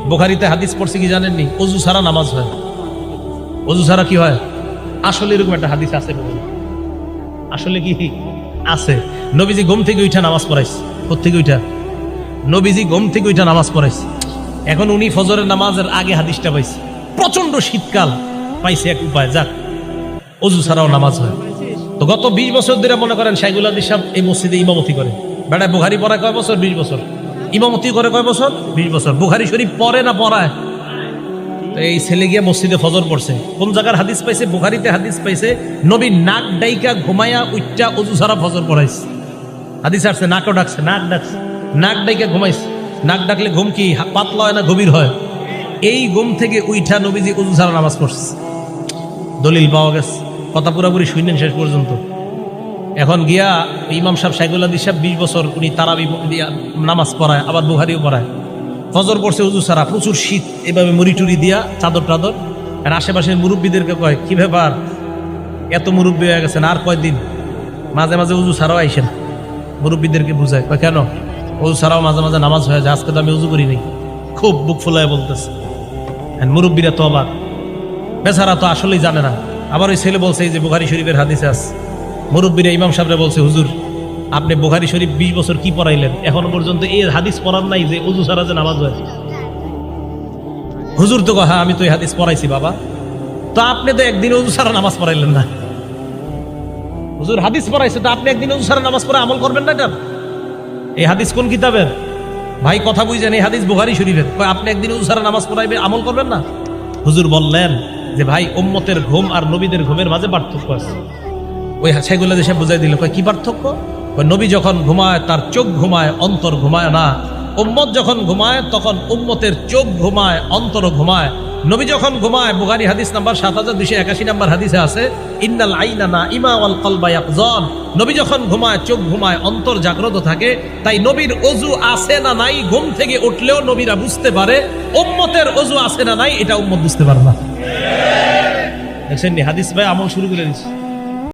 বুখারীতে হাদিস পড়ছে কি জানেননি? ওযু ছাড়া নামাজ হয়। ওযু ছাড়া কি হয়? আসলে এরকম একটা হাদিস আছে। আসলে কি আছে? নবীজি ঘুম থেকে উঠা নামাজ পড়াইছে। কোত্থেকে উঠা? নবীজি ঘুম থেকে উঠা নামাজ পড়াইছে। এখন উনি ফজরের নামাজের আগে হাদিসটা পাইছে। প্রচন্ড শীতকাল, পাইছে এক উপায়, যাক ওযু ছাড়াও নামাজ হয়। তো গত 20 বছর ধরে মনে করেন শাইখুল হাদিস সাহেব এই মসজিদে ইমামতি করে। বেটা বুখারী পড়ায় কয় বছর? 20 বছর। ইমামতি করে কয় বছর? 20 বছর। বুখারী শরীফ পড়ে না পড়ায়? তো এই ছেলে গিয়ে মসজিদে ফজর পড়ছে। কোন জায়গার হাদিস পাইছে? বুখারীতে হাদিস পাইছে নবী নাক ডাইকা ঘুমায়া উচ্চা ওযু ছাড়া ফজর পড়াইছে। হাদিস আসছে নাকও ডাকছে, নাক ডাকছে, নাক ডাইকা ঘুমাইছে। নাক ডাকলে ঘুম কি পাতলা হয় না গভীর হয়? এই ঘুম থেকে উইঠা নবীজি ওযু ছাড়া নামাজ পড়ছে। দলিল পাওয়া গেছে। কথা পুরোপুরি শুনেন শেষ পর্যন্ত। এখন গিয়া ইমাম সাহেব শাইখুল হাদিস সাহেব 20 বছর উনি তারাবি নামাজ পড়ায়, আবার বুখারীও পড়ায়। ফজর পড়ছে ওযু ছাড়া, প্রচুর শীত, এভাবে মুড়ি টুরি দিয়া চাদর টাদর। আর আশেপাশের মুরব্বীদেরকে কয়, কি ব্যাপার এত মুরব্বী হয়ে গেছেন, আর কয়দিন মাঝে মাঝে ওযু ছাড়াও আইসেন। মুরব্বীদেরকে বুঝায়, কয় কেন? ওযু ছাড়াও মাঝে মাঝে নামাজ হয়ে যায়, আজকে তো আমি ওযু করি নাই। খুব বুক ফুলায় বলতেছে। মুরব্বীরা তো অবাক, বেচারা তো আসলেই জানে না। আবার ওই ছেলে বলছে, এই যে বুখারী শরীফের হাদিসে আছে, মুরব্বীরা ইমাম সাহেবরা বলছে, হুজুর আপনি বুখারী শরীফ 20 বছর কি পড়াইলেন, এখনো পর্যন্ত এই হাদিস পড়ার নাই যে ওযু ছাড়া যে নামাজ হয়। হুজুর তো হ্যাঁ আমি তো এই হাদিস পড়াইছি বাবা। তো আপনি তো একদিন ওযু ছাড়া নামাজ পড়াইলেন না। হুজুর হাদিস পড়াইছে, তো আপনি একদিন ওযু ছাড়া নামাজ পড়ে আমল করবেন না? এটা এই হাদিস কোন কিতাবের? ভাই কথা বুঝেন, এই হাদিস বুখারী শরীফের। কয় আপনি একদিন ওযু ছাড়া নামাজ পড়াইবে, আমল করবেন না? হুজুর বললেন যে ভাই উম্মতের ঘুম আর নবীদের ঘুমের মাঝে পার্থক্য আছে। ওই শাইখুল হাদিস সাহেব বুঝাই দিল, কয় কি পার্থক্য? নবী যখন ঘুমায় তার চোখ ঘুমায়, অন্তর ঘুমায় না। উম্মত যখন ঘুমায় তখন উম্মতের চোখ ঘুমায়, অন্তর ঘুমায়। নবী যখন ঘুমায়, বুখারী হাদিস নাম্বার 7281 নাম্বার হাদিসে আছে, ইন্নাল আইনা নাইমা ওয়াল কলবা ইয়াকযান। নবী যখন ঘুমায় চোখ ঘুমায়, অন্তর জাগ্রত থাকে। তাই নবীর ওযু আছে না নাই ঘুম থেকে উঠলেও নবীরা বুঝতে পারে। উম্মতের ওযু আছে না নাই এটা উম্মত বুঝতে পারে না। দেখছেন হাদিস ভাই আমল শুরু করে দিচ্ছে।